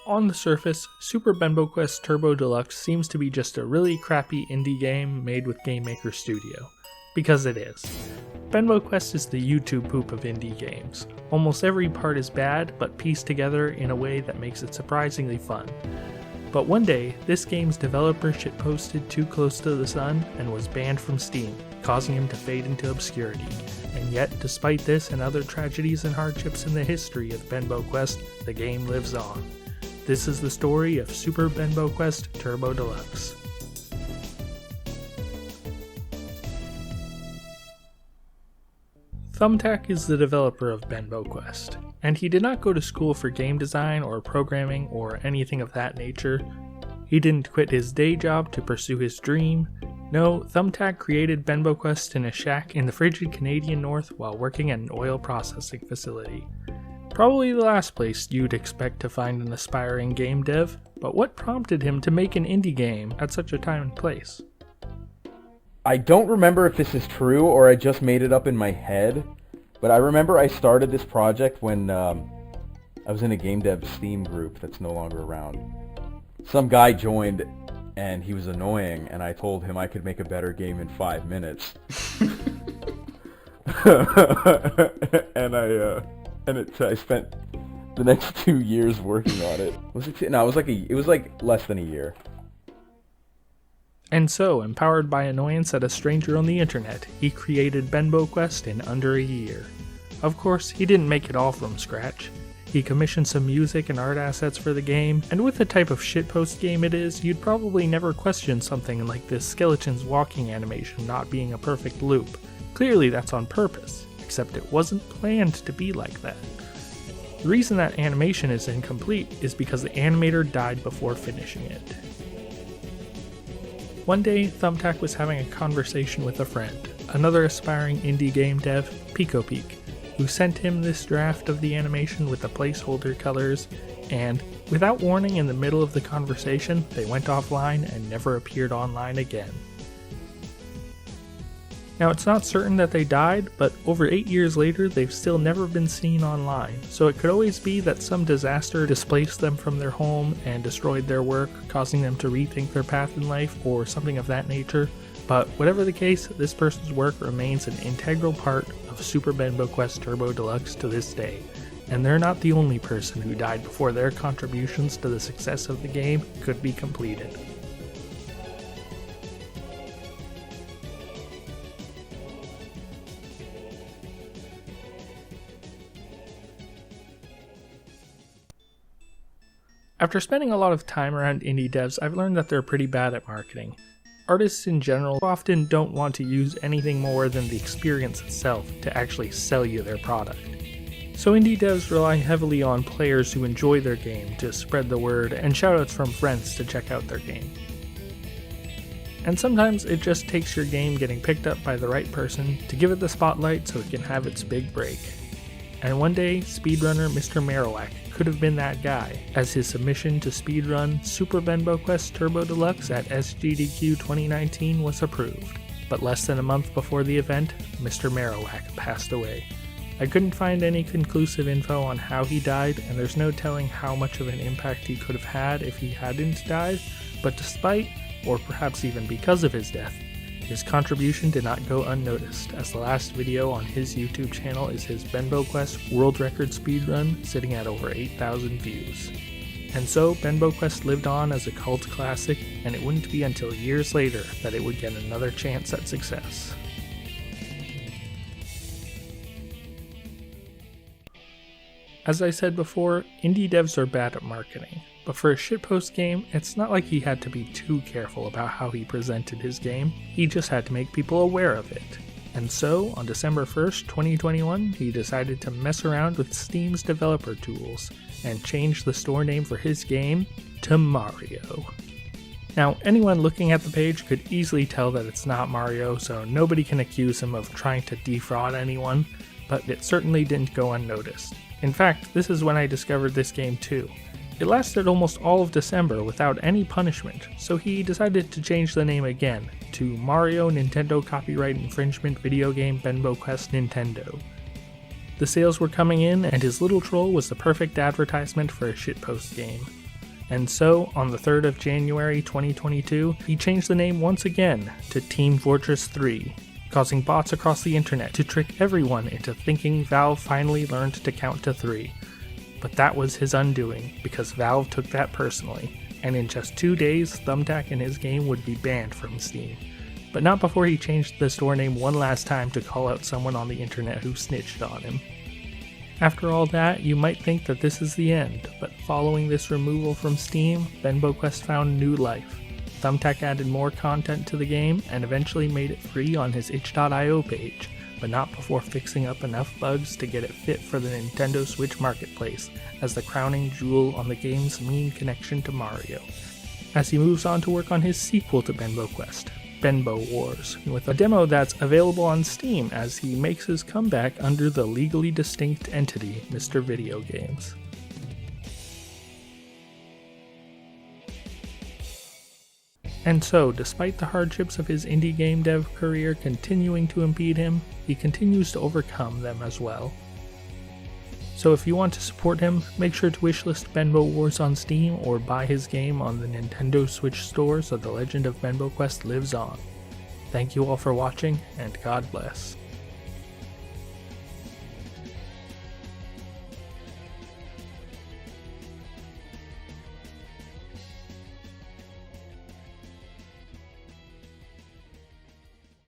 On the surface, Super Benbo Quest Turbo Deluxe seems to be just a really crappy indie game made with Game Maker Studio. Because it is. Benbo Quest is the YouTube poop of indie games. Almost every part is bad, but pieced together in a way that makes it surprisingly fun. But one day, this game's developer shitposted too close to the sun and was banned from Steam, causing him to fade into obscurity. And yet, despite this and other tragedies and hardships in the history of Benbo Quest, the game lives on. This is the story of Super Benbo Quest Turbo Deluxe. Thumbtack is the developer of Benbo Quest, and he did not go to school for game design or programming or anything of that nature. He didn't quit his day job to pursue his dream. No, Thumbtack created Benbo Quest in a shack in the frigid Canadian North while working at an oil processing facility. Probably the last place you'd expect to find an aspiring game dev, but what prompted him to make an indie game at such a time and place? I don't remember if this is true or I just made it up in my head, but I remember I started this project when I was in a game dev Steam group that's no longer around. Some guy joined and he was annoying and I told him I could make a better game in 5 minutes. I spent the next 2 years working on it. It was like less than a year. And so, empowered by annoyance at a stranger on the internet, he created Benbo Quest in under a year. Of course, he didn't make it all from scratch. He commissioned some music and art assets for the game, and with the type of shitpost game it is, you'd probably never question something like this skeleton's walking animation not being a perfect loop. Clearly that's on purpose, except it wasn't planned to be like that. The reason that animation is incomplete is because the animator died before finishing it. One day, Thumbtack was having a conversation with a friend, another aspiring indie game dev, pikopik, who sent him this draft of the animation with the placeholder colors, and, without warning in the middle of the conversation, they went offline and never appeared online again. Now, it's not certain that they died, but over 8 years later, they've still never been seen online, so it could always be that some disaster displaced them from their home and destroyed their work, causing them to rethink their path in life, or something of that nature. But whatever the case, this person's work remains an integral part of Super Benbo Quest Turbo Deluxe to this day, and they're not the only person who died before their contributions to the success of the game could be completed. After spending a lot of time around indie devs, I've learned that they're pretty bad at marketing. Artists in general often don't want to use anything more than the experience itself to actually sell you their product. So indie devs rely heavily on players who enjoy their game to spread the word and shoutouts from friends to check out their game. And sometimes it just takes your game getting picked up by the right person to give it the spotlight so it can have its big break. And one day, speedrunner Mr Marowak could have been that guy, as his submission to speedrun Super Benbo Quest Turbo Deluxe at SGDQ 2019 was approved. But less than a month before the event, Mr Marowak passed away. I couldn't find any conclusive info on how he died, and there's no telling how much of an impact he could have had if he hadn't died, but despite, or perhaps even because of his death, his contribution did not go unnoticed, as the last video on his YouTube channel is his Benbo Quest world record speedrun, sitting at over 8,000 views. And so, Benbo Quest lived on as a cult classic, and it wouldn't be until years later that it would get another chance at success. As I said before, indie devs are bad at marketing. But for a shitpost game, it's not like he had to be too careful about how he presented his game, he just had to make people aware of it. And so, on December 1st, 2021, he decided to mess around with Steam's developer tools, and change the store name for his game to Mario. Now, anyone looking at the page could easily tell that it's not Mario, so nobody can accuse him of trying to defraud anyone, but it certainly didn't go unnoticed. In fact, this is when I discovered this game too. It lasted almost all of December without any punishment, so he decided to change the name again to Mario Nintendo Copyright Infringement Video Game Benbo Quest Nintendo. The sales were coming in, and his little troll was the perfect advertisement for a shitpost game. And so, on the 3rd of January 2022, he changed the name once again to Team Fortress 3, causing bots across the internet to trick everyone into thinking Valve finally learned to count to 3. But that was his undoing, because Valve took that personally, and in just 2 days, Thumbtack and his game would be banned from Steam. But not before he changed the store name one last time to call out someone on the internet who snitched on him. After all that, you might think that this is the end, but following this removal from Steam, BenboQuest found new life. Thumbtack added more content to the game and eventually made it free on his itch.io page, but not before fixing up enough bugs to get it fit for the Nintendo Switch marketplace as the crowning jewel on the game's mean connection to Mario. As he moves on to work on his sequel to BenboQuest, BENBOWARS, with a demo that's available on Steam as he makes his comeback under the legally distinct entity Mr. Video Games. And so, despite the hardships of his indie game dev career continuing to impede him, he continues to overcome them as well. So if you want to support him, make sure to wishlist BenboWars on Steam or buy his game on the Nintendo Switch store so the legend of BenboQuest lives on. Thank you all for watching, and God bless.